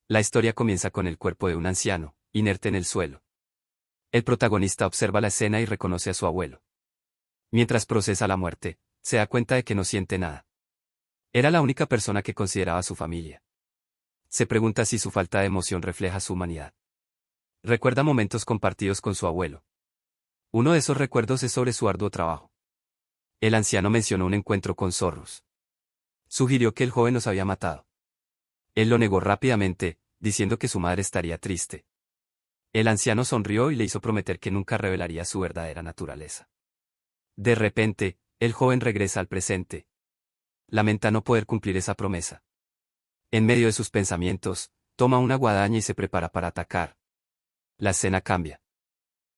La historia comienza con el cuerpo de un anciano, inerte en el suelo. El protagonista observa la escena y reconoce a su abuelo. Mientras procesa la muerte, se da cuenta de que no siente nada. Era la única persona que consideraba su familia. Se pregunta si su falta de emoción refleja su humanidad. Recuerda momentos compartidos con su abuelo. Uno de esos recuerdos es sobre su arduo trabajo. El anciano mencionó un encuentro con zorros. Sugirió que el joven los había matado. Él lo negó rápidamente, diciendo que su madre estaría triste. El anciano sonrió y le hizo prometer que nunca revelaría su verdadera naturaleza. De repente, el joven regresa al presente. Lamenta no poder cumplir esa promesa. En medio de sus pensamientos, toma una guadaña y se prepara para atacar. La escena cambia.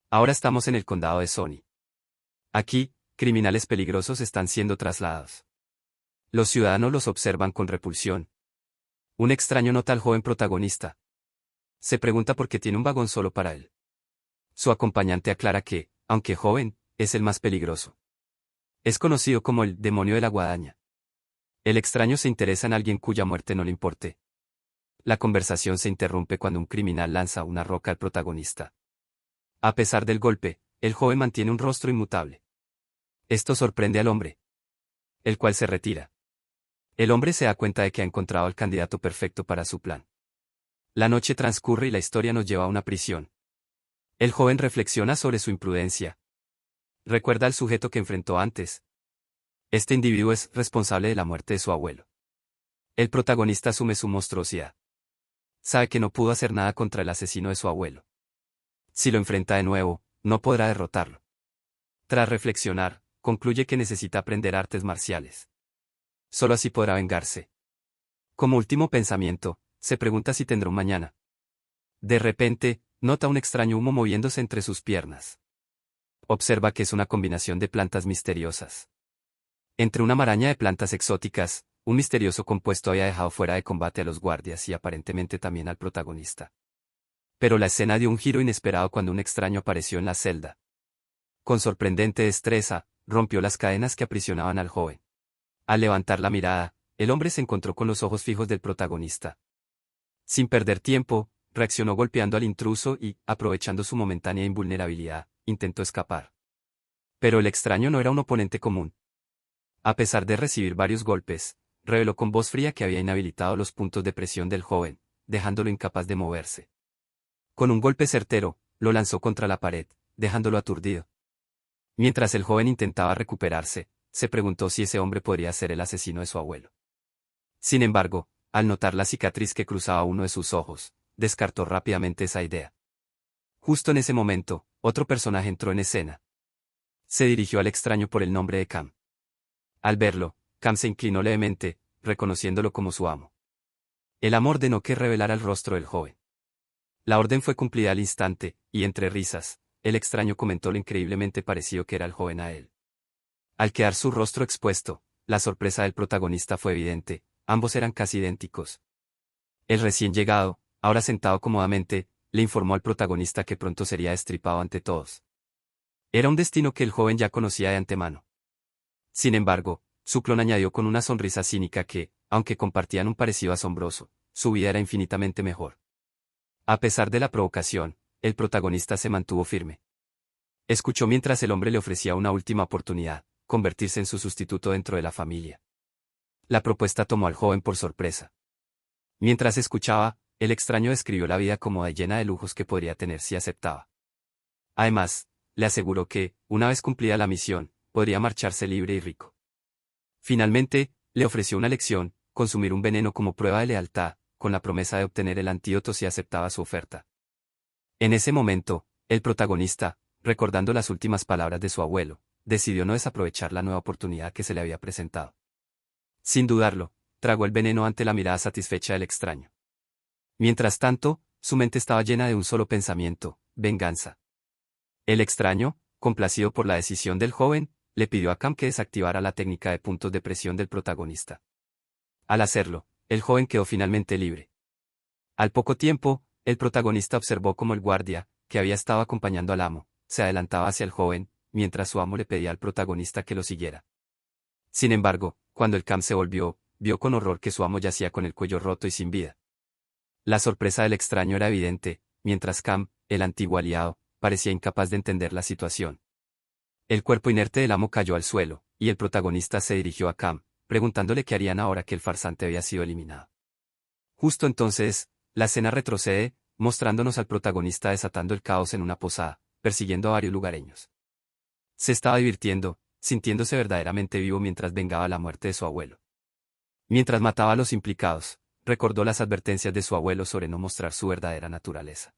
Ahora estamos en el condado de Sony. Aquí, criminales peligrosos están siendo trasladados. Los ciudadanos los observan con repulsión. Un extraño nota al joven protagonista. Se pregunta por qué tiene un vagón solo para él. Su acompañante aclara que, aunque joven, es el más peligroso. Es conocido como el demonio de la guadaña. El extraño se interesa en alguien cuya muerte no le importe. La conversación se interrumpe cuando un criminal lanza una roca al protagonista. A pesar del golpe, el joven mantiene un rostro inmutable. Esto sorprende al hombre, el cual se retira. El hombre se da cuenta de que ha encontrado al candidato perfecto para su plan. La noche transcurre y la historia nos lleva a una prisión. El joven reflexiona sobre su imprudencia. Recuerda al sujeto que enfrentó antes. Este individuo es responsable de la muerte de su abuelo. El protagonista asume su monstruosidad. Sabe que no pudo hacer nada contra el asesino de su abuelo. Si lo enfrenta de nuevo, no podrá derrotarlo. Tras reflexionar, concluye que necesita aprender artes marciales. Solo así podrá vengarse. Como último pensamiento, se pregunta si tendrá un mañana. De repente, nota un extraño humo moviéndose entre sus piernas. Observa que es una combinación de plantas misteriosas. Entre una maraña de plantas exóticas, un misterioso compuesto había dejado fuera de combate a los guardias y aparentemente también al protagonista. Pero la escena dio un giro inesperado cuando un extraño apareció en la celda. Con sorprendente destreza, rompió las cadenas que aprisionaban al joven. Al levantar la mirada, el hombre se encontró con los ojos fijos del protagonista. Sin perder tiempo, reaccionó golpeando al intruso y, aprovechando su momentánea invulnerabilidad, intentó escapar. Pero el extraño no era un oponente común. A pesar de recibir varios golpes, reveló con voz fría que había inhabilitado los puntos de presión del joven, dejándolo incapaz de moverse. Con un golpe certero, lo lanzó contra la pared, dejándolo aturdido. Mientras el joven intentaba recuperarse, se preguntó si ese hombre podría ser el asesino de su abuelo. Sin embargo, al notar la cicatriz que cruzaba uno de sus ojos, descartó rápidamente esa idea. Justo en ese momento, otro personaje entró en escena. Se dirigió al extraño por el nombre de Cam. Al verlo, Cam se inclinó levemente, reconociéndolo como su amo. El amo ordenó que revelara el rostro del joven. La orden fue cumplida al instante, y entre risas, el extraño comentó lo increíblemente parecido que era el joven a él. Al quedar su rostro expuesto, la sorpresa del protagonista fue evidente, ambos eran casi idénticos. El recién llegado, ahora sentado cómodamente, le informó al protagonista que pronto sería destripado ante todos. Era un destino que el joven ya conocía de antemano. Sin embargo, su clon añadió con una sonrisa cínica que, aunque compartían un parecido asombroso, su vida era infinitamente mejor. A pesar de la provocación, el protagonista se mantuvo firme. Escuchó mientras el hombre le ofrecía una última oportunidad, convertirse en su sustituto dentro de la familia. La propuesta tomó al joven por sorpresa. Mientras escuchaba, el extraño describió la vida como llena de lujos que podría tener si aceptaba. Además, le aseguró que, una vez cumplida la misión, podría marcharse libre y rico. Finalmente, le ofreció una lección, consumir un veneno como prueba de lealtad, con la promesa de obtener el antídoto si aceptaba su oferta. En ese momento, el protagonista, recordando las últimas palabras de su abuelo, decidió no desaprovechar la nueva oportunidad que se le había presentado. Sin dudarlo, tragó el veneno ante la mirada satisfecha del extraño. Mientras tanto, su mente estaba llena de un solo pensamiento: venganza. El extraño, complacido por la decisión del joven, le pidió a Cam que desactivara la técnica de puntos de presión del protagonista. Al hacerlo, el joven quedó finalmente libre. Al poco tiempo, el protagonista observó cómo el guardia, que había estado acompañando al amo, se adelantaba hacia el joven, mientras su amo le pedía al protagonista que lo siguiera. Sin embargo, cuando el Cam se volvió, vio con horror que su amo yacía con el cuello roto y sin vida. La sorpresa del extraño era evidente, mientras Cam, el antiguo aliado, parecía incapaz de entender la situación. El cuerpo inerte del amo cayó al suelo, y el protagonista se dirigió a Cam, preguntándole qué harían ahora que el farsante había sido eliminado. Justo entonces, la escena retrocede, mostrándonos al protagonista desatando el caos en una posada, persiguiendo a varios lugareños. Se estaba divirtiendo, sintiéndose verdaderamente vivo mientras vengaba la muerte de su abuelo. Mientras mataba a los implicados, recordó las advertencias de su abuelo sobre no mostrar su verdadera naturaleza.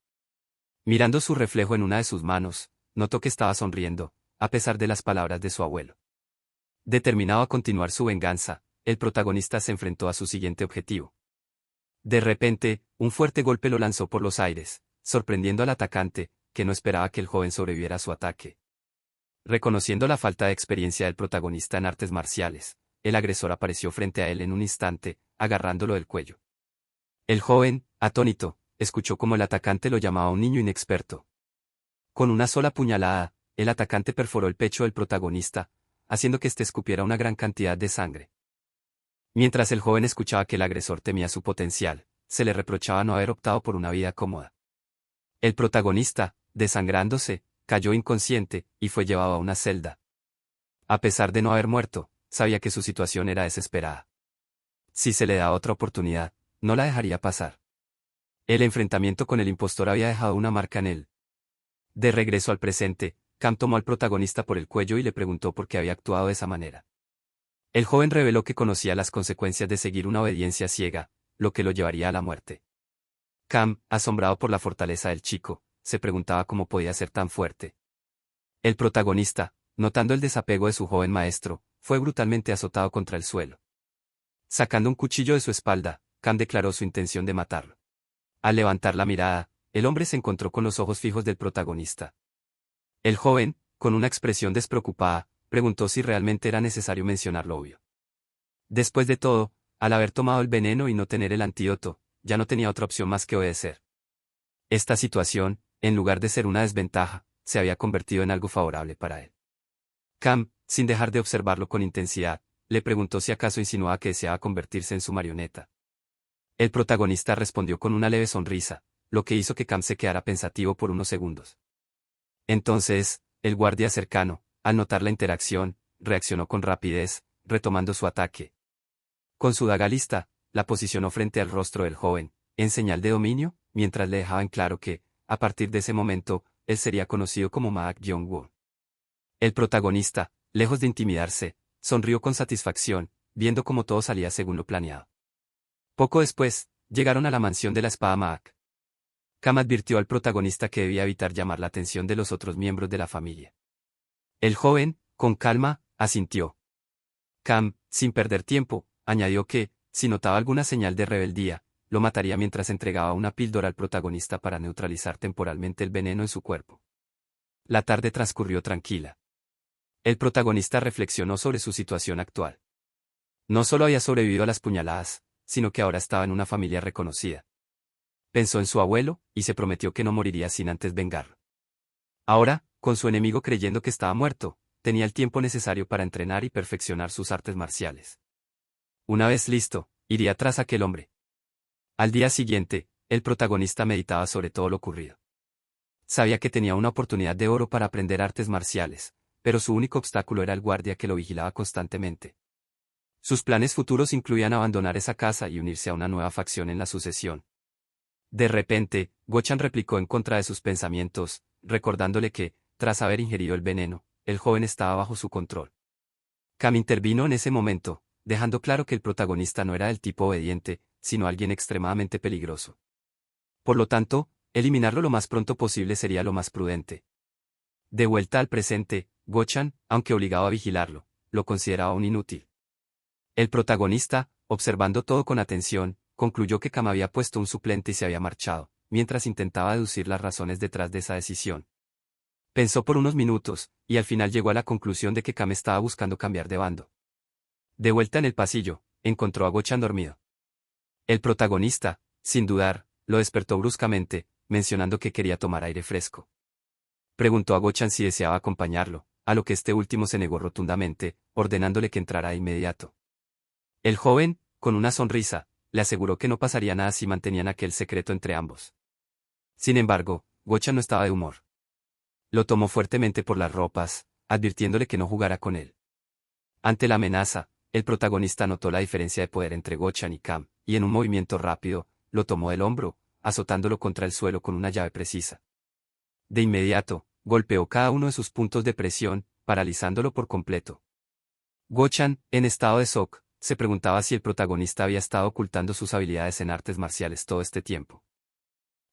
Mirando su reflejo en una de sus manos, notó que estaba sonriendo, a pesar de las palabras de su abuelo. Determinado a continuar su venganza, el protagonista se enfrentó a su siguiente objetivo. De repente, un fuerte golpe lo lanzó por los aires, sorprendiendo al atacante, que no esperaba que el joven sobreviviera a su ataque. Reconociendo la falta de experiencia del protagonista en artes marciales, el agresor apareció frente a él en un instante, agarrándolo del cuello. El joven, atónito, escuchó cómo el atacante lo llamaba un niño inexperto. Con una sola puñalada, el atacante perforó el pecho del protagonista, haciendo que éste escupiera una gran cantidad de sangre. Mientras el joven escuchaba que el agresor temía su potencial, se le reprochaba no haber optado por una vida cómoda. El protagonista, desangrándose, cayó inconsciente, y fue llevado a una celda. A pesar de no haber muerto, sabía que su situación era desesperada. Si se le daba otra oportunidad, no la dejaría pasar. El enfrentamiento con el impostor había dejado una marca en él. De regreso al presente, Cam tomó al protagonista por el cuello y le preguntó por qué había actuado de esa manera. El joven reveló que conocía las consecuencias de seguir una obediencia ciega, lo que lo llevaría a la muerte. Cam, asombrado por la fortaleza del chico, se preguntaba cómo podía ser tan fuerte. El protagonista, notando el desapego de su joven maestro, fue brutalmente azotado contra el suelo. Sacando un cuchillo de su espalda, Cam declaró su intención de matarlo. Al levantar la mirada, el hombre se encontró con los ojos fijos del protagonista. El joven, con una expresión despreocupada, preguntó si realmente era necesario mencionar lo obvio. Después de todo, al haber tomado el veneno y no tener el antídoto, ya no tenía otra opción más que obedecer. Esta situación, en lugar de ser una desventaja, se había convertido en algo favorable para él. Cam, sin dejar de observarlo con intensidad, le preguntó si acaso insinuaba que deseaba convertirse en su marioneta. El protagonista respondió con una leve sonrisa, lo que hizo que Cam se quedara pensativo por unos segundos. Entonces, el guardia cercano, al notar la interacción, reaccionó con rapidez, retomando su ataque. Con su daga lista, la posicionó frente al rostro del joven, en señal de dominio, mientras le dejaba en claro que, a partir de ese momento, él sería conocido como Maak Jong-woo. El protagonista, lejos de intimidarse, sonrió con satisfacción, viendo cómo todo salía según lo planeado. Poco después, llegaron a la mansión de la espada Maak. Cam advirtió al protagonista que debía evitar llamar la atención de los otros miembros de la familia. El joven, con calma, asintió. Cam, sin perder tiempo, añadió que, si notaba alguna señal de rebeldía, lo mataría mientras entregaba una píldora al protagonista para neutralizar temporalmente el veneno en su cuerpo. La tarde transcurrió tranquila. El protagonista reflexionó sobre su situación actual. No solo había sobrevivido a las puñaladas, sino que ahora estaba en una familia reconocida. Pensó en su abuelo, y se prometió que no moriría sin antes vengarlo. Ahora, con su enemigo creyendo que estaba muerto, tenía el tiempo necesario para entrenar y perfeccionar sus artes marciales. Una vez listo, iría tras aquel hombre. Al día siguiente, el protagonista meditaba sobre todo lo ocurrido. Sabía que tenía una oportunidad de oro para aprender artes marciales, pero su único obstáculo era el guardia que lo vigilaba constantemente. Sus planes futuros incluían abandonar esa casa y unirse a una nueva facción en la sucesión. De repente, Gochan replicó en contra de sus pensamientos, recordándole que, tras haber ingerido el veneno, el joven estaba bajo su control. Cam intervino en ese momento, dejando claro que el protagonista no era el tipo obediente, sino alguien extremadamente peligroso. Por lo tanto, eliminarlo lo más pronto posible sería lo más prudente. De vuelta al presente, Gochan, aunque obligado a vigilarlo, lo consideraba un inútil. El protagonista, observando todo con atención, concluyó que Cam había puesto un suplente y se había marchado, mientras intentaba deducir las razones detrás de esa decisión. Pensó por unos minutos, y al final llegó a la conclusión de que Cam estaba buscando cambiar de bando. De vuelta en el pasillo, encontró a Gochan dormido. El protagonista, sin dudar, lo despertó bruscamente, mencionando que quería tomar aire fresco. Preguntó a Gochan si deseaba acompañarlo, a lo que este último se negó rotundamente, ordenándole que entrara de inmediato. El joven, con una sonrisa, le aseguró que no pasaría nada si mantenían aquel secreto entre ambos. Sin embargo, Go-chan no estaba de humor. Lo tomó fuertemente por las ropas, advirtiéndole que no jugara con él. Ante la amenaza, el protagonista notó la diferencia de poder entre Go-chan y Cam, y en un movimiento rápido, lo tomó del hombro, azotándolo contra el suelo con una llave precisa. De inmediato, golpeó cada uno de sus puntos de presión, paralizándolo por completo. Go-chan, en estado de shock, se preguntaba si el protagonista había estado ocultando sus habilidades en artes marciales todo este tiempo.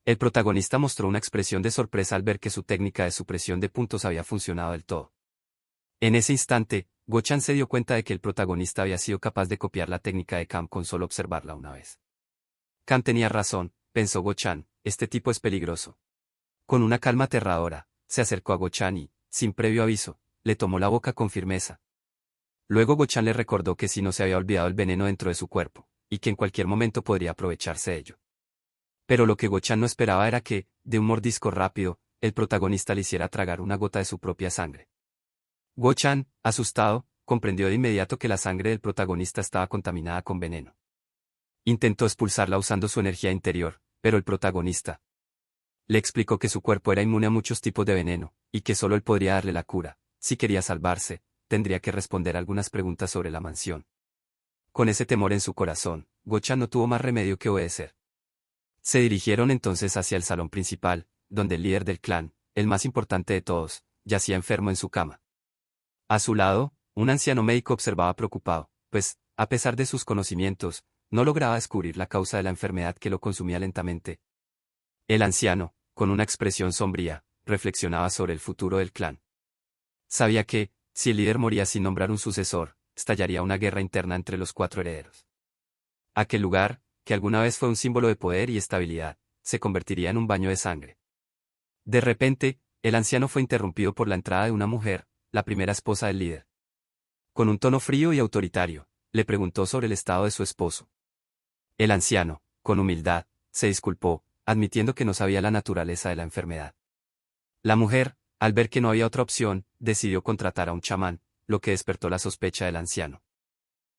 El protagonista mostró una expresión de sorpresa al ver que su técnica de supresión de puntos había funcionado del todo. En ese instante, Go-chan se dio cuenta de que el protagonista había sido capaz de copiar la técnica de Cam con solo observarla una vez. Cam tenía razón, pensó Go-chan, este tipo es peligroso. Con una calma aterradora, se acercó a Go-chan y, sin previo aviso, le tomó la boca con firmeza. Luego Go-chan le recordó que si no se había olvidado el veneno dentro de su cuerpo, y que en cualquier momento podría aprovecharse de ello. Pero lo que Go-chan no esperaba era que, de un mordisco rápido, el protagonista le hiciera tragar una gota de su propia sangre. Go-chan, asustado, comprendió de inmediato que la sangre del protagonista estaba contaminada con veneno. Intentó expulsarla usando su energía interior, pero el protagonista le explicó que su cuerpo era inmune a muchos tipos de veneno, y que solo él podría darle la cura. Si quería salvarse, tendría que responder algunas preguntas sobre la mansión. Con ese temor en su corazón, Go-chan no tuvo más remedio que obedecer. Se dirigieron entonces hacia el salón principal, donde el líder del clan, el más importante de todos, yacía enfermo en su cama. A su lado, un anciano médico observaba preocupado, pues, a pesar de sus conocimientos, no lograba descubrir la causa de la enfermedad que lo consumía lentamente. El anciano, con una expresión sombría, reflexionaba sobre el futuro del clan. Sabía que, si el líder moría sin nombrar un sucesor, estallaría una guerra interna entre los 4 herederos. Aquel lugar, que alguna vez fue un símbolo de poder y estabilidad, se convertiría en un baño de sangre. De repente, el anciano fue interrumpido por la entrada de una mujer, la primera esposa del líder. Con un tono frío y autoritario, le preguntó sobre el estado de su esposo. El anciano, con humildad, se disculpó, admitiendo que no sabía la naturaleza de la enfermedad. La mujer, al ver que no había otra opción, decidió contratar a un chamán, lo que despertó la sospecha del anciano.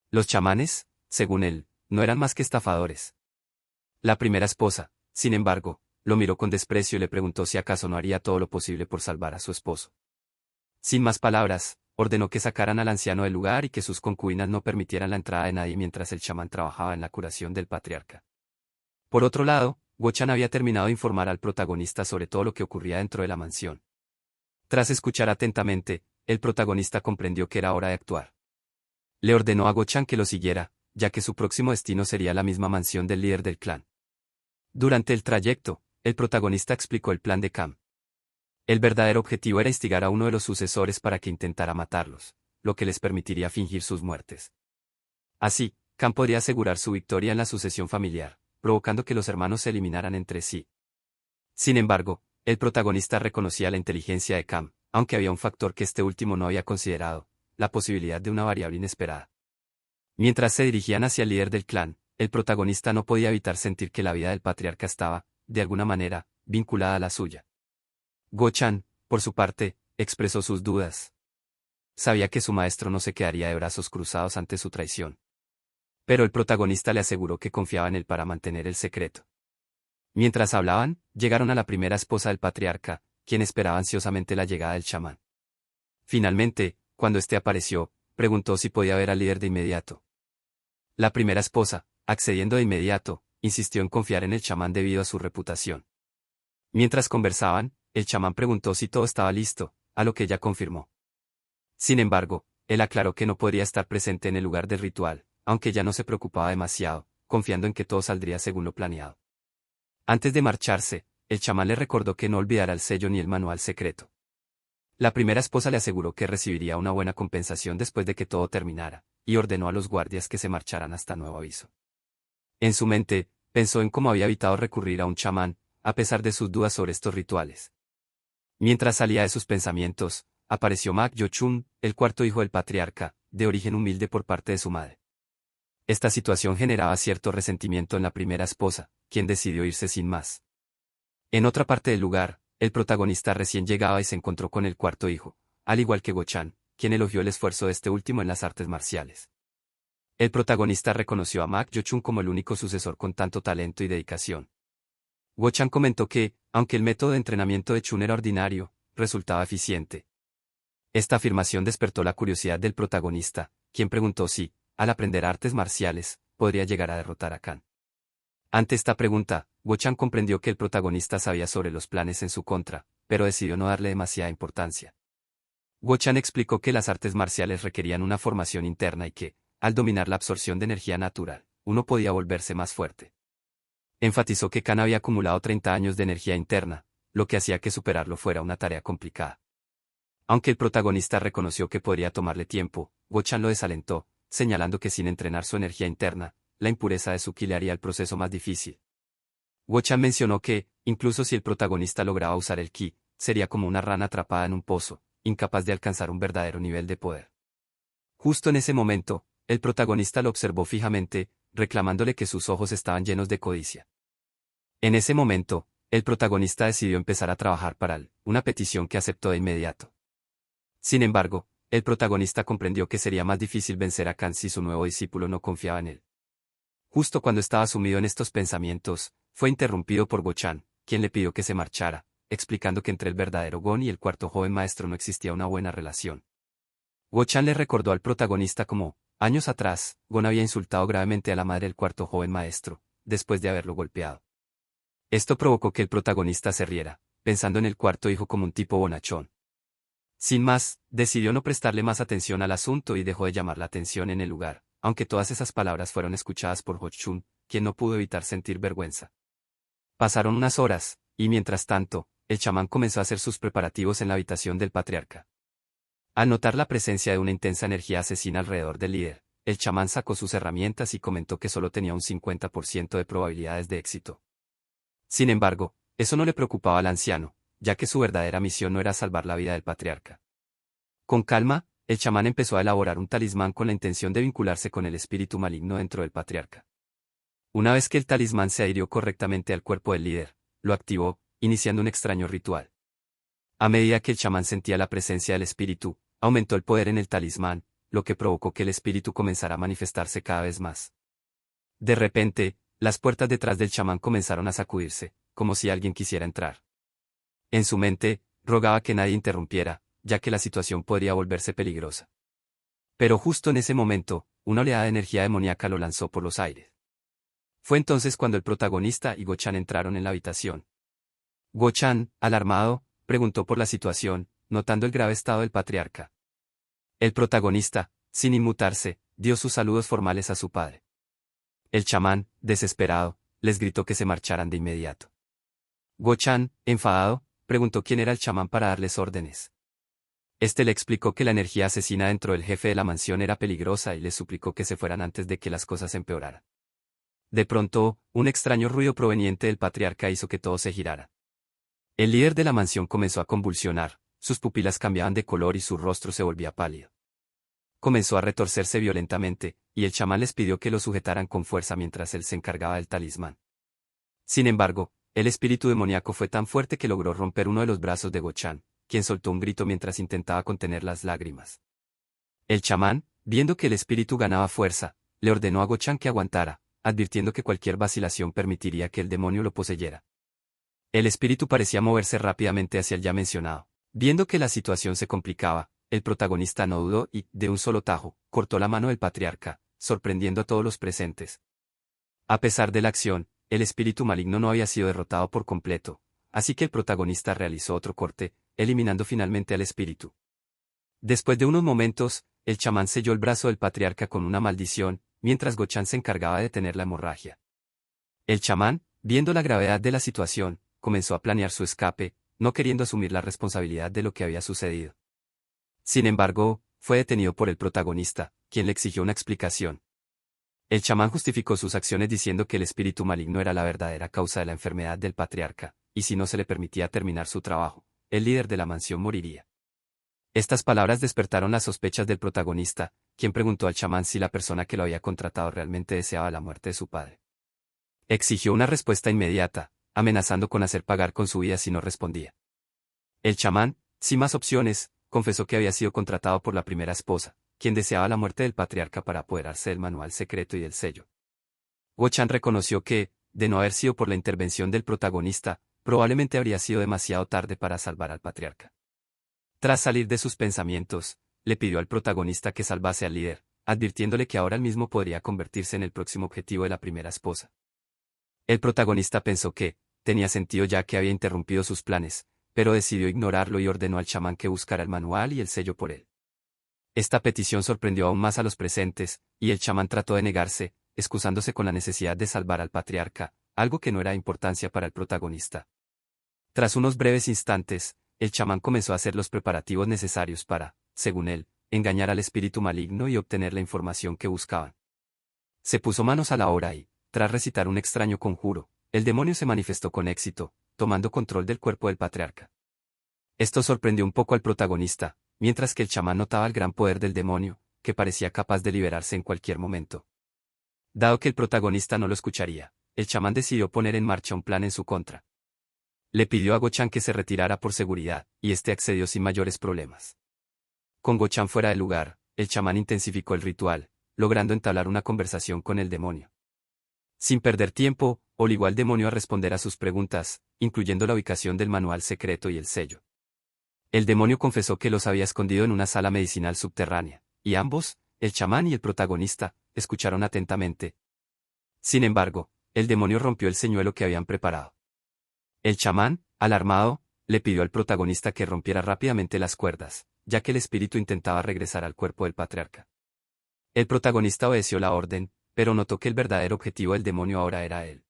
Los chamanes, según él, no eran más que estafadores. La primera esposa, sin embargo, lo miró con desprecio y le preguntó si acaso no haría todo lo posible por salvar a su esposo. Sin más palabras, ordenó que sacaran al anciano del lugar y que sus concubinas no permitieran la entrada de nadie mientras el chamán trabajaba en la curación del patriarca. Por otro lado, Go-chan había terminado de informar al protagonista sobre todo lo que ocurría dentro de la mansión. Tras escuchar atentamente, el protagonista comprendió que era hora de actuar. Le ordenó a Go-chan que lo siguiera, ya que su próximo destino sería la misma mansión del líder del clan. Durante el trayecto, el protagonista explicó el plan de Cam. El verdadero objetivo era instigar a uno de los sucesores para que intentara matarlos, lo que les permitiría fingir sus muertes. Así, Cam podría asegurar su victoria en la sucesión familiar, provocando que los hermanos se eliminaran entre sí. Sin embargo, el protagonista reconocía la inteligencia de Cam, aunque había un factor que este último no había considerado, la posibilidad de una variable inesperada. Mientras se dirigían hacia el líder del clan, el protagonista no podía evitar sentir que la vida del patriarca estaba, de alguna manera, vinculada a la suya. Go-chan, por su parte, expresó sus dudas. Sabía que su maestro no se quedaría de brazos cruzados ante su traición. Pero el protagonista le aseguró que confiaba en él para mantener el secreto. Mientras hablaban, llegaron a la primera esposa del patriarca, quien esperaba ansiosamente la llegada del chamán. Finalmente, cuando éste apareció, preguntó si podía ver al líder de inmediato. La primera esposa, accediendo de inmediato, insistió en confiar en el chamán debido a su reputación. Mientras conversaban, el chamán preguntó si todo estaba listo, a lo que ella confirmó. Sin embargo, él aclaró que no podría estar presente en el lugar del ritual, aunque ya no se preocupaba demasiado, confiando en que todo saldría según lo planeado. Antes de marcharse, el chamán le recordó que no olvidara el sello ni el manual secreto. La primera esposa le aseguró que recibiría una buena compensación después de que todo terminara, y ordenó a los guardias que se marcharan hasta nuevo aviso. En su mente, pensó en cómo había evitado recurrir a un chamán, a pesar de sus dudas sobre estos rituales. Mientras salía de sus pensamientos, apareció Mak Yo-chun, el cuarto hijo del patriarca, de origen humilde por parte de su madre. Esta situación generaba cierto resentimiento en la primera esposa, quien decidió irse sin más. En otra parte del lugar, el protagonista recién llegaba y se encontró con el cuarto hijo, al igual que Go-chan, quien elogió el esfuerzo de este último en las artes marciales. El protagonista reconoció a Mak Yochun como el único sucesor con tanto talento y dedicación. Go-chan comentó que, aunque el método de entrenamiento de Chun era ordinario, resultaba eficiente. Esta afirmación despertó la curiosidad del protagonista, quien preguntó si, al aprender artes marciales, podría llegar a derrotar a Khan. Ante esta pregunta, Go-chan comprendió que el protagonista sabía sobre los planes en su contra, pero decidió no darle demasiada importancia. Go-chan explicó que las artes marciales requerían una formación interna y que, al dominar la absorción de energía natural, uno podía volverse más fuerte. Enfatizó que Khan había acumulado 30 años de energía interna, lo que hacía que superarlo fuera una tarea complicada. Aunque el protagonista reconoció que podría tomarle tiempo, Go-chan lo desalentó, señalando que sin entrenar su energía interna, la impureza de su ki le haría el proceso más difícil. Go-chan mencionó que, incluso si el protagonista lograba usar el ki, sería como una rana atrapada en un pozo, incapaz de alcanzar un verdadero nivel de poder. Justo en ese momento, el protagonista lo observó fijamente, reclamándole que sus ojos estaban llenos de codicia. En ese momento, el protagonista decidió empezar a trabajar para él, una petición que aceptó de inmediato. Sin embargo, el protagonista comprendió que sería más difícil vencer a Khan si su nuevo discípulo no confiaba en él. Justo cuando estaba sumido en estos pensamientos, fue interrumpido por Go-chan, quien le pidió que se marchara, explicando que entre el verdadero Gon y el cuarto joven maestro no existía una buena relación. Go-chan le recordó al protagonista cómo, años atrás, Gon había insultado gravemente a la madre del cuarto joven maestro, después de haberlo golpeado. Esto provocó que el protagonista se riera, pensando en el cuarto hijo como un tipo bonachón. Sin más, decidió no prestarle más atención al asunto y dejó de llamar la atención en el lugar, aunque todas esas palabras fueron escuchadas por Go-chun, quien no pudo evitar sentir vergüenza. Pasaron unas horas, y mientras tanto, el chamán comenzó a hacer sus preparativos en la habitación del patriarca. Al notar la presencia de una intensa energía asesina alrededor del líder, el chamán sacó sus herramientas y comentó que solo tenía un 50% de probabilidades de éxito. Sin embargo, eso no le preocupaba al anciano, ya que su verdadera misión no era salvar la vida del patriarca. Con calma, el chamán empezó a elaborar un talismán con la intención de vincularse con el espíritu maligno dentro del patriarca. Una vez que el talismán se adhirió correctamente al cuerpo del líder, lo activó, iniciando un extraño ritual. A medida que el chamán sentía la presencia del espíritu, aumentó el poder en el talismán, lo que provocó que el espíritu comenzara a manifestarse cada vez más. De repente, las puertas detrás del chamán comenzaron a sacudirse, como si alguien quisiera entrar. En su mente, rogaba que nadie interrumpiera, ya que la situación podría volverse peligrosa. Pero justo en ese momento, una oleada de energía demoníaca lo lanzó por los aires. Fue entonces cuando el protagonista y Go-chan entraron en la habitación. Go-chan, alarmado, preguntó por la situación, notando el grave estado del patriarca. El protagonista, sin inmutarse, dio sus saludos formales a su padre. El chamán, desesperado, les gritó que se marcharan de inmediato. Go-chan, enfadado, preguntó quién era el chamán para darles órdenes. Este le explicó que la energía asesina dentro del jefe de la mansión era peligrosa y les suplicó que se fueran antes de que las cosas empeoraran. De pronto, un extraño ruido proveniente del patriarca hizo que todo se girara. El líder de la mansión comenzó a convulsionar, sus pupilas cambiaban de color y su rostro se volvía pálido. Comenzó a retorcerse violentamente, y el chamán les pidió que lo sujetaran con fuerza mientras él se encargaba del talismán. Sin embargo, el espíritu demoníaco fue tan fuerte que logró romper uno de los brazos de Go-chan, quien soltó un grito mientras intentaba contener las lágrimas. El chamán, viendo que el espíritu ganaba fuerza, le ordenó a Go-chan que aguantara, advirtiendo que cualquier vacilación permitiría que el demonio lo poseyera. El espíritu parecía moverse rápidamente hacia el ya mencionado. Viendo que la situación se complicaba, el protagonista no dudó y, de un solo tajo, cortó la mano del patriarca, sorprendiendo a todos los presentes. A pesar de la acción, el espíritu maligno no había sido derrotado por completo, así que el protagonista realizó otro corte, eliminando finalmente al espíritu. Después de unos momentos, el chamán selló el brazo del patriarca con una maldición, mientras Go-chan se encargaba de detener la hemorragia. El chamán, viendo la gravedad de la situación, comenzó a planear su escape, no queriendo asumir la responsabilidad de lo que había sucedido. Sin embargo, fue detenido por el protagonista, quien le exigió una explicación. El chamán justificó sus acciones diciendo que el espíritu maligno era la verdadera causa de la enfermedad del patriarca, y si no se le permitía terminar su trabajo, el líder de la mansión moriría. Estas palabras despertaron las sospechas del protagonista, quien preguntó al chamán si la persona que lo había contratado realmente deseaba la muerte de su padre. Exigió una respuesta inmediata, amenazando con hacer pagar con su vida si no respondía. El chamán, sin más opciones, confesó que había sido contratado por la primera esposa, quien deseaba la muerte del patriarca para apoderarse del manual secreto y del sello. Go-chan reconoció que, de no haber sido por la intervención del protagonista, probablemente habría sido demasiado tarde para salvar al patriarca. Tras salir de sus pensamientos, le pidió al protagonista que salvase al líder, advirtiéndole que ahora él mismo podría convertirse en el próximo objetivo de la primera esposa. El protagonista pensó que, tenía sentido ya que había interrumpido sus planes, pero decidió ignorarlo y ordenó al chamán que buscara el manual y el sello por él. Esta petición sorprendió aún más a los presentes, y el chamán trató de negarse, excusándose con la necesidad de salvar al patriarca, algo que no era de importancia para el protagonista. Tras unos breves instantes, el chamán comenzó a hacer los preparativos necesarios para, según él, engañar al espíritu maligno y obtener la información que buscaban. Se puso manos a la obra y, tras recitar un extraño conjuro, el demonio se manifestó con éxito, tomando control del cuerpo del patriarca. Esto sorprendió un poco al protagonista, mientras que el chamán notaba el gran poder del demonio, que parecía capaz de liberarse en cualquier momento. Dado que el protagonista no lo escucharía, el chamán decidió poner en marcha un plan en su contra. Le pidió a Go-chan que se retirara por seguridad, y este accedió sin mayores problemas. Con Go-chan fuera del lugar, el chamán intensificó el ritual, logrando entablar una conversación con el demonio. Sin perder tiempo, obligó al demonio a responder a sus preguntas, incluyendo la ubicación del manual secreto y el sello. El demonio confesó que los había escondido en una sala medicinal subterránea, y ambos, el chamán y el protagonista, escucharon atentamente. Sin embargo, el demonio rompió el señuelo que habían preparado. El chamán, alarmado, le pidió al protagonista que rompiera rápidamente las cuerdas, ya que el espíritu intentaba regresar al cuerpo del patriarca. El protagonista obedeció la orden, pero notó que el verdadero objetivo del demonio ahora era él.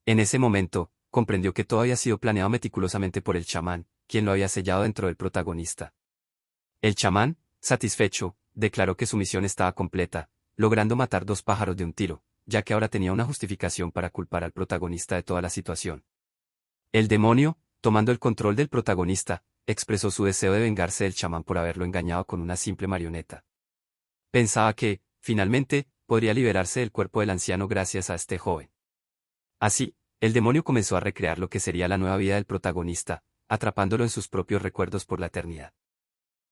En ese momento, comprendió que todo había sido planeado meticulosamente por el chamán, quien lo había sellado dentro del protagonista. El chamán, satisfecho, declaró que su misión estaba completa, logrando matar 2 pájaros de un tiro, ya que ahora tenía una justificación para culpar al protagonista de toda la situación. El demonio, tomando el control del protagonista, expresó su deseo de vengarse del chamán por haberlo engañado con una simple marioneta. Pensaba que, finalmente, podría liberarse del cuerpo del anciano gracias a este joven. Así, el demonio comenzó a recrear lo que sería la nueva vida del protagonista, atrapándolo en sus propios recuerdos por la eternidad.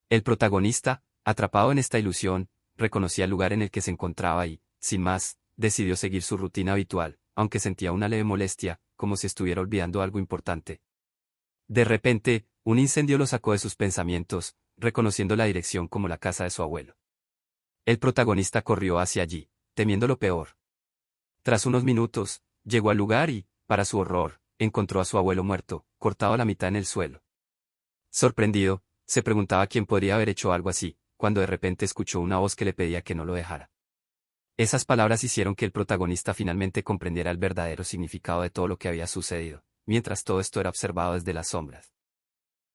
El protagonista, atrapado en esta ilusión, reconocía el lugar en el que se encontraba y, sin más, decidió seguir su rutina habitual, aunque sentía una leve molestia, como si estuviera olvidando algo importante. De repente, un incendio lo sacó de sus pensamientos, reconociendo la dirección como la casa de su abuelo. El protagonista corrió hacia allí, temiendo lo peor. Tras unos minutos, llegó al lugar y, para su horror, encontró a su abuelo muerto, cortado a la mitad en el suelo. Sorprendido, se preguntaba quién podría haber hecho algo así, cuando de repente escuchó una voz que le pedía que no lo dejara. Esas palabras hicieron que el protagonista finalmente comprendiera el verdadero significado de todo lo que había sucedido, mientras todo esto era observado desde las sombras.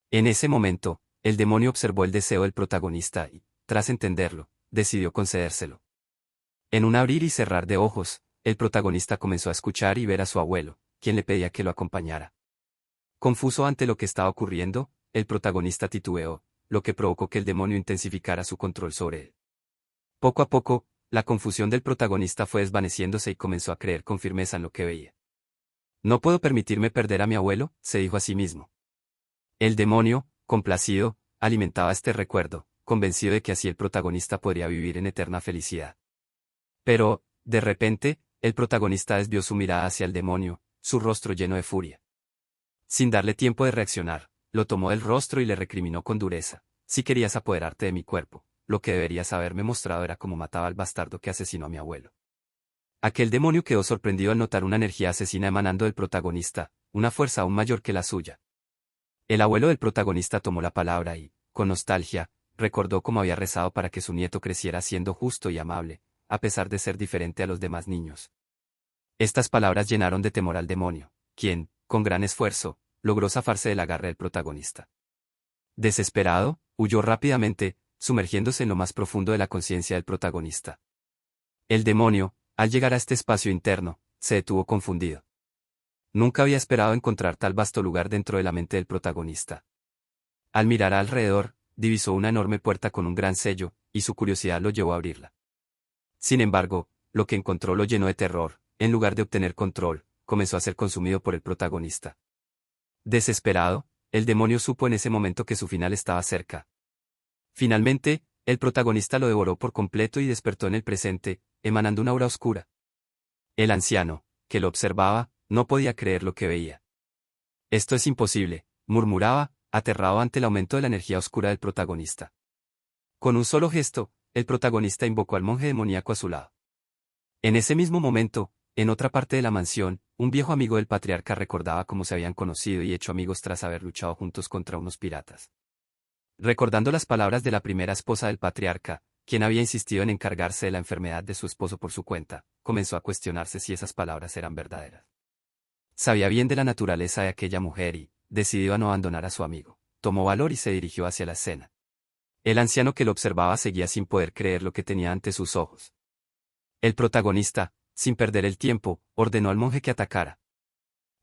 En ese momento, el demonio observó el deseo del protagonista y, tras entenderlo, decidió concedérselo. En un abrir y cerrar de ojos, el protagonista comenzó a escuchar y ver a su abuelo, quien le pedía que lo acompañara. Confuso ante lo que estaba ocurriendo, el protagonista titubeó, lo que provocó que el demonio intensificara su control sobre él. Poco a poco, la confusión del protagonista fue desvaneciéndose y comenzó a creer con firmeza en lo que veía. No puedo permitirme perder a mi abuelo, se dijo a sí mismo. El demonio, complacido, alimentaba este recuerdo, convencido de que así el protagonista podría vivir en eterna felicidad. Pero, de repente, el protagonista desvió su mirada hacia el demonio, su rostro lleno de furia. Sin darle tiempo de reaccionar, lo tomó del rostro y le recriminó con dureza. Si querías apoderarte de mi cuerpo, lo que deberías haberme mostrado era cómo mataba al bastardo que asesinó a mi abuelo. Aquel demonio quedó sorprendido al notar una energía asesina emanando del protagonista, una fuerza aún mayor que la suya. El abuelo del protagonista tomó la palabra y, con nostalgia, recordó cómo había rezado para que su nieto creciera siendo justo y amable, a pesar de ser diferente a los demás niños. Estas palabras llenaron de temor al demonio, quien, con gran esfuerzo, logró zafarse del agarre del protagonista. Desesperado, huyó rápidamente, sumergiéndose en lo más profundo de la conciencia del protagonista. El demonio, al llegar a este espacio interno, se detuvo confundido. Nunca había esperado encontrar tal vasto lugar dentro de la mente del protagonista. Al mirar alrededor, divisó una enorme puerta con un gran sello, y su curiosidad lo llevó a abrirla. Sin embargo, lo que encontró lo llenó de terror. En lugar de obtener control, comenzó a ser consumido por el protagonista. Desesperado, el demonio supo en ese momento que su final estaba cerca. Finalmente, El protagonista lo devoró por completo y despertó en el presente, emanando una aura oscura. El anciano, que lo observaba, no podía creer lo que veía. Esto es imposible, murmuraba, aterrado ante el aumento de la energía oscura del protagonista. Con un solo gesto, el protagonista invocó al monje demoníaco a su lado. En ese mismo momento, en otra parte de la mansión, un viejo amigo del patriarca recordaba cómo se habían conocido y hecho amigos tras haber luchado juntos contra unos piratas. Recordando las palabras de la primera esposa del patriarca, quien había insistido en encargarse de la enfermedad de su esposo por su cuenta, comenzó a cuestionarse si esas palabras eran verdaderas. Sabía bien de la naturaleza de aquella mujer y, decidido a no abandonar a su amigo, tomó valor y se dirigió hacia la escena. El anciano que lo observaba seguía sin poder creer lo que tenía ante sus ojos. El protagonista, sin perder el tiempo, ordenó al monje que atacara.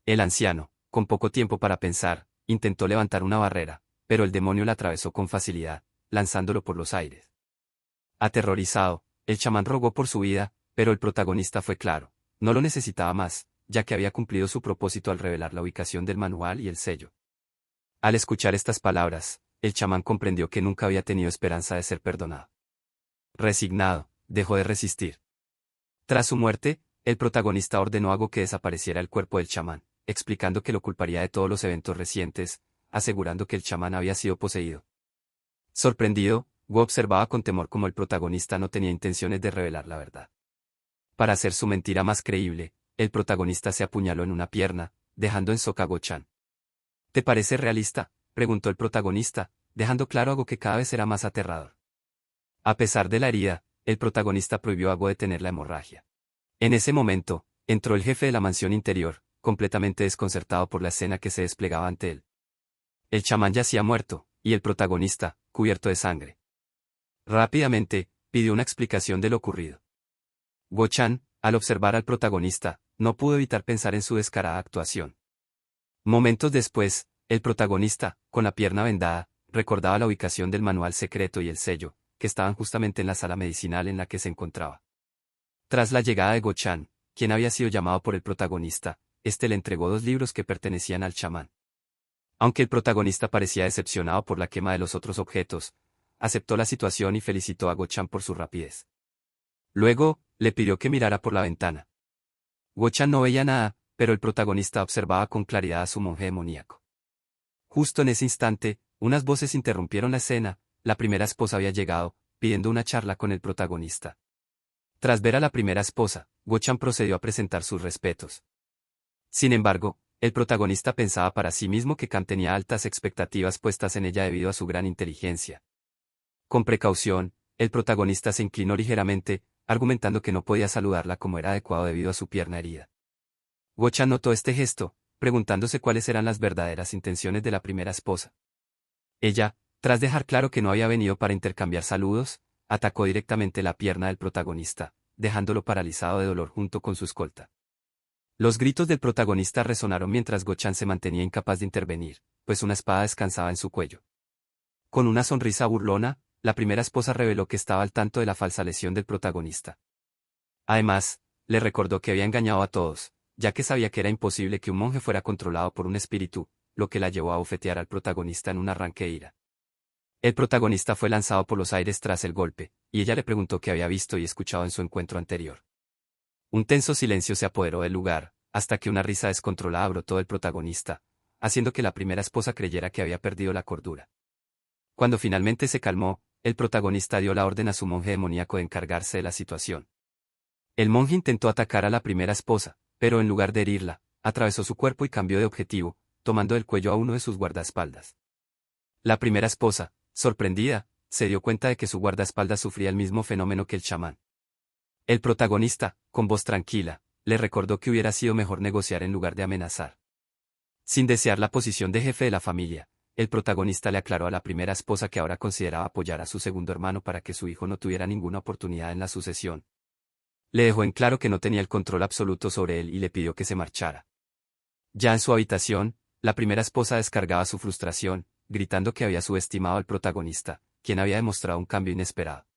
El anciano, con poco tiempo para pensar, intentó levantar una barrera, pero el demonio la atravesó con facilidad, lanzándolo por los aires. Aterrorizado, el chamán rogó por su vida, pero el protagonista fue claro, no lo necesitaba más, ya que había cumplido su propósito al revelar la ubicación del manual y el sello. Al escuchar estas palabras, el chamán comprendió que nunca había tenido esperanza de ser perdonado. Resignado, dejó de resistir. Tras su muerte, el protagonista ordenó a Go que desapareciera el cuerpo del chamán, explicando que lo culparía de todos los eventos recientes, asegurando que el chamán había sido poseído. Sorprendido, Go observaba con temor cómo el protagonista no tenía intenciones de revelar la verdad. Para hacer su mentira más creíble, el protagonista se apuñaló en una pierna, dejando en shock a Go-chan. ¿Te parece realista?, preguntó el protagonista, dejando claro a Go que cada vez era más aterrador. A pesar de la herida, el protagonista prohibió a Go detener la hemorragia. En ese momento, entró el jefe de la mansión interior, completamente desconcertado por la escena que se desplegaba ante él. El chamán yacía muerto, y el protagonista, cubierto de sangre. Rápidamente, pidió una explicación de lo ocurrido. Go-chan, al observar al protagonista, no pudo evitar pensar en su descarada actuación. Momentos después, el protagonista, con la pierna vendada, recordaba la ubicación del manual secreto y el sello, que estaban justamente en la sala medicinal en la que se encontraba. Tras la llegada de Go-chan, quien había sido llamado por el protagonista, este le entregó 2 libros que pertenecían al chamán. Aunque el protagonista parecía decepcionado por la quema de los otros objetos, aceptó la situación y felicitó a Go-chan por su rapidez. Luego, le pidió que mirara por la ventana. Go-chan no veía nada, pero el protagonista observaba con claridad a su monje demoníaco. Justo en ese instante, unas voces interrumpieron la escena. La primera esposa había llegado, pidiendo una charla con el protagonista. Tras ver a la primera esposa, Go-chan procedió a presentar sus respetos. Sin embargo, el protagonista pensaba para sí mismo que Khan tenía altas expectativas puestas en ella debido a su gran inteligencia. Con precaución, el protagonista se inclinó ligeramente, argumentando que no podía saludarla como era adecuado debido a su pierna herida. Go-chan notó este gesto, preguntándose cuáles eran las verdaderas intenciones de la primera esposa. Ella, tras dejar claro que no había venido para intercambiar saludos, atacó directamente la pierna del protagonista, dejándolo paralizado de dolor junto con su escolta. Los gritos del protagonista resonaron mientras Go-chan se mantenía incapaz de intervenir, pues una espada descansaba en su cuello. Con una sonrisa burlona, la primera esposa reveló que estaba al tanto de la falsa lesión del protagonista. Además, le recordó que había engañado a todos, ya que sabía que era imposible que un monje fuera controlado por un espíritu, lo que la llevó a bofetear al protagonista en un arranque de ira. El protagonista fue lanzado por los aires tras el golpe, y ella le preguntó qué había visto y escuchado en su encuentro anterior. Un tenso silencio se apoderó del lugar, hasta que una risa descontrolada brotó del protagonista, haciendo que la primera esposa creyera que había perdido la cordura. Cuando finalmente se calmó, el protagonista dio la orden a su monje demoníaco de encargarse de la situación. El monje intentó atacar a la primera esposa, pero en lugar de herirla, atravesó su cuerpo y cambió de objetivo, tomando del cuello a uno de sus guardaespaldas. La primera esposa, sorprendida, se dio cuenta de que su guardaespaldas sufría el mismo fenómeno que el chamán. El protagonista, con voz tranquila, le recordó que hubiera sido mejor negociar en lugar de amenazar. Sin desear la posición de jefe de la familia, el protagonista le aclaró a la primera esposa que ahora consideraba apoyar a su segundo hermano para que su hijo no tuviera ninguna oportunidad en la sucesión. Le dejó en claro que no tenía el control absoluto sobre él y le pidió que se marchara. Ya en su habitación, la primera esposa descargaba su frustración, gritando que había subestimado al protagonista, quien había demostrado un cambio inesperado.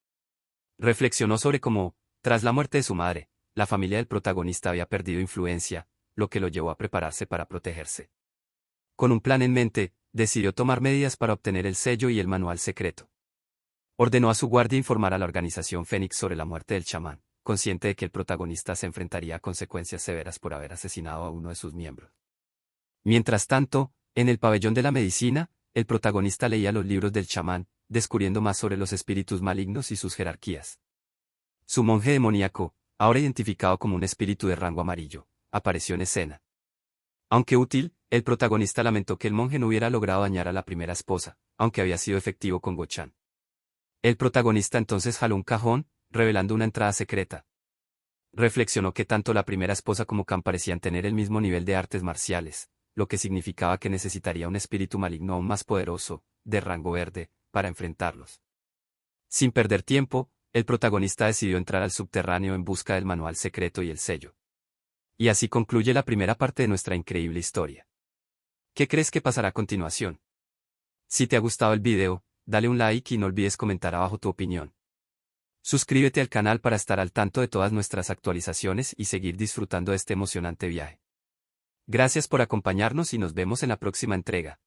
Reflexionó sobre cómo, tras la muerte de su madre, la familia del protagonista había perdido influencia, lo que lo llevó a prepararse para protegerse. Con un plan en mente, decidió tomar medidas para obtener el sello y el manual secreto. Ordenó a su guardia informar a la organización Fénix sobre la muerte del chamán, consciente de que el protagonista se enfrentaría a consecuencias severas por haber asesinado a uno de sus miembros. Mientras tanto, en el pabellón de la medicina, el protagonista leía los libros del chamán, descubriendo más sobre los espíritus malignos y sus jerarquías. Su monje demoníaco, ahora identificado como un espíritu de rango amarillo, apareció en escena. Aunque útil, el protagonista lamentó que el monje no hubiera logrado dañar a la primera esposa, aunque había sido efectivo con Gochan. El protagonista entonces jaló un cajón, revelando una entrada secreta. Reflexionó que tanto la primera esposa como Khan parecían tener el mismo nivel de artes marciales, lo que significaba que necesitaría un espíritu maligno aún más poderoso, de rango verde, para enfrentarlos. Sin perder tiempo, el protagonista decidió entrar al subterráneo en busca del manual secreto y el sello. Y así concluye la primera parte de nuestra increíble historia. ¿Qué crees que pasará a continuación? Si te ha gustado el video, dale un like y no olvides comentar abajo tu opinión. Suscríbete al canal para estar al tanto de todas nuestras actualizaciones y seguir disfrutando de este emocionante viaje. Gracias por acompañarnos y nos vemos en la próxima entrega.